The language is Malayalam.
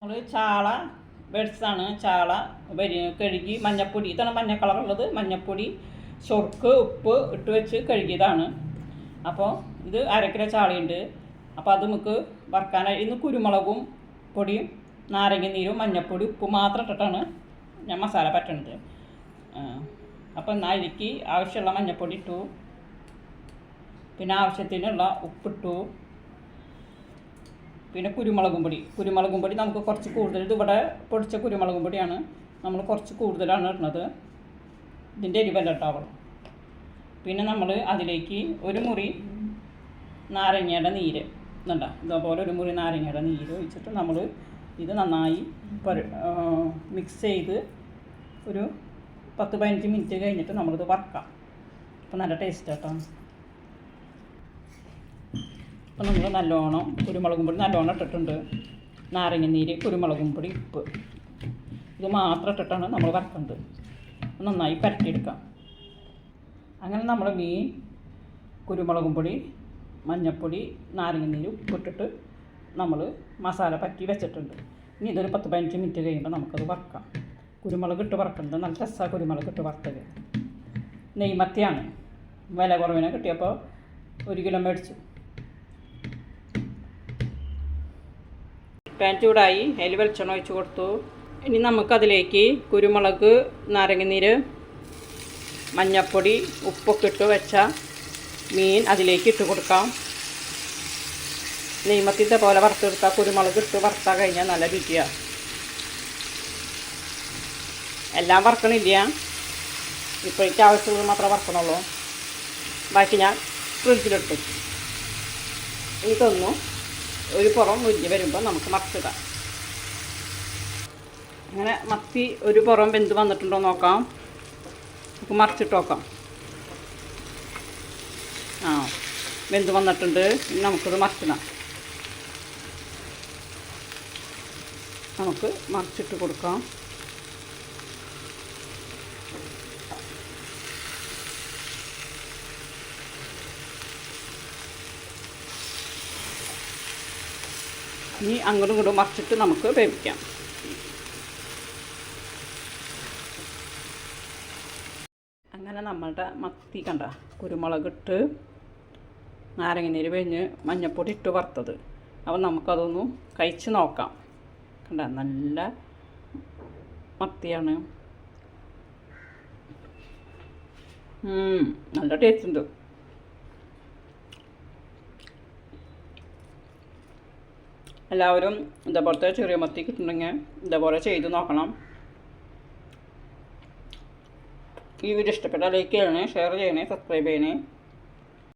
നമ്മൾ ചാള വെഡ്സാണ്. ചാള കഴുകി മഞ്ഞപ്പൊടി, ഇതാണ് മഞ്ഞ കളറുള്ളത്. മഞ്ഞപ്പൊടി, ചൊറുക്ക്, ഉപ്പ് ഇട്ട് വെച്ച് കഴുകിയതാണ്. അപ്പോൾ ഇത് അരക്കിലോ ചാളയുണ്ട്. അപ്പോൾ അത് നമുക്ക് വറുക്കാനായി ഇന്ന് കുരുമുളകും പൊടിയും നാരങ്ങ നീരും മഞ്ഞപ്പൊടി ഉപ്പ് മാത്രം ഇട്ടിട്ടാണ് ഞാൻ മസാല പറ്റണത്. അപ്പോൾ എന്നാൽ അതിലേക്ക് ആവശ്യമുള്ള മഞ്ഞപ്പൊടി ഇട്ടു, പിന്നെ ആവശ്യത്തിനുള്ള ഉപ്പിട്ടു, പിന്നെ കുരുമുളകും പൊടി നമുക്ക് കുറച്ച് കൂടുതൽ, ഇത് ഇവിടെ പൊടിച്ച കുരുമുളകും പൊടിയാണ്, നമ്മൾ കുറച്ച് കൂടുതലാണ് ഇടുന്നത്. ഇതിൻ്റെ എരിവല്ല ഉണ്ടാവണം. പിന്നെ നമ്മൾ അതിലേക്ക് ഒരു മുറി നാരങ്ങയുടെ നീര് ഇതുണ്ട, ഇതേപോലെ ഒരു മുറി നാരങ്ങയുടെ നീര് ഒഴിച്ചിട്ട് നമ്മൾ ഇത് നന്നായി മിക്സ് ചെയ്ത് ഒരു 10-15 മിനിറ്റ് കഴിഞ്ഞിട്ട് നമ്മളിത് വറക്കാം. അപ്പോൾ നല്ല ടേസ്റ്റ് കേട്ടോ. അപ്പോൾ നമ്മൾ നല്ലോണം കുരുമുളകും പൊടി നല്ലോണം ഇട്ടിട്ടുണ്ട്. നാരങ്ങ നീര്, കുരുമുളകും പൊടി, ഉപ്പ് ഇത് മാത്രം ഇട്ടിട്ടാണ് നമ്മൾ വറുക്കുന്നത്. നന്നായി പരട്ടിയെടുക്കാം. അങ്ങനെ നമ്മൾ മീൻ, കുരുമുളകും പൊടി, മഞ്ഞൾപ്പൊടി, നാരങ്ങ നീര്, ഉപ്പിട്ടിട്ട് നമ്മൾ മസാല പറ്റി വെച്ചിട്ടുണ്ട്. ഇനി ഇതൊരു 10-15 മിനിറ്റ് കഴിയുമ്പോൾ നമുക്കത് വറുക്കാം. കുരുമുളക് ഇട്ട് വറുക്കുന്നത് നല്ല രസമാണ്. കുരുമുളക് ഇട്ട് വറുത്തത് നെയ്മത്തിയാണ്. വില കുറവിനെ കിട്ടിയപ്പോൾ 1 കിലോ മേടിച്ചു. പാൻ ചൂടായി, അതിൽ വെളിച്ചെണ്ണ ഒഴിച്ച് കൊടുത്തു. ഇനി നമുക്കതിലേക്ക് കുരുമുളക്, നാരങ്ങനീര്, മഞ്ഞൾപ്പൊടി, ഉപ്പൊക്കെ ഇട്ട് വെച്ച മീൻ അതിലേക്ക് ഇട്ട് കൊടുക്കാം. നെയ്മത്തിൻ്റെ പോലെ വറുത്തെടുത്താൽ കുരുമുളക് ഇട്ട് വറുത്താൽ കഴിഞ്ഞാൽ നല്ല രുചിയാണ്. എല്ലാം വറുക്കണില്ല, ഇപ്പോഴേക്ക് ആവശ്യമുള്ളത് മാത്രമേ വറുക്കണുള്ളൂ. ബാക്കി ഞാൻ ഫ്രിഡ്ജിലിട്ടു. ഇതൊന്നും ഒരു പുറം മുരിഞ്ഞ് വരുമ്പോൾ നമുക്ക് മറിച്ചിടാം. അങ്ങനെ മത്തി ഒരു പുറം വെന്ത് വന്നിട്ടുണ്ടോ നോക്കാം. നമുക്ക് മറിച്ചിട്ട് നോക്കാം. വെന്ത് വന്നിട്ടുണ്ട്. ഇനി നമുക്കിത് മറിച്ചിടാം. നമുക്ക് മറിച്ചിട്ട് കൊടുക്കാം. ഇനി അങ്ങോട്ടും ഇങ്ങോട്ടും മറിച്ചിട്ട് നമുക്ക് വേവിക്കാം. അങ്ങനെ നമ്മളുടെ മത്തി കണ്ട കുരുമുളകിട്ട് നാരങ്ങനീര് പിഴിഞ്ഞ് മഞ്ഞൾപ്പൊടി ഇട്ട് വറുത്തത്. അപ്പോൾ നമുക്കതൊന്ന് കഴിച്ച് നോക്കാം. കണ്ട നല്ല മത്തിയാണ്. നല്ല ടേസ്റ്റ് ഉണ്ട്. എല്ലാവരും ഇതേപോലത്തെ ചെറിയ മത്തി കിട്ടുന്നുണ്ടെങ്കിൽ ഇതേപോലെ ചെയ്ത് നോക്കണം. ഈ വീഡിയോ ഇഷ്ടപ്പെട്ടാൽ ലൈക്ക് ചെയ്യണേ, ഷെയർ ചെയ്യണേ, സബ്സ്ക്രൈബ് ചെയ്യണേ.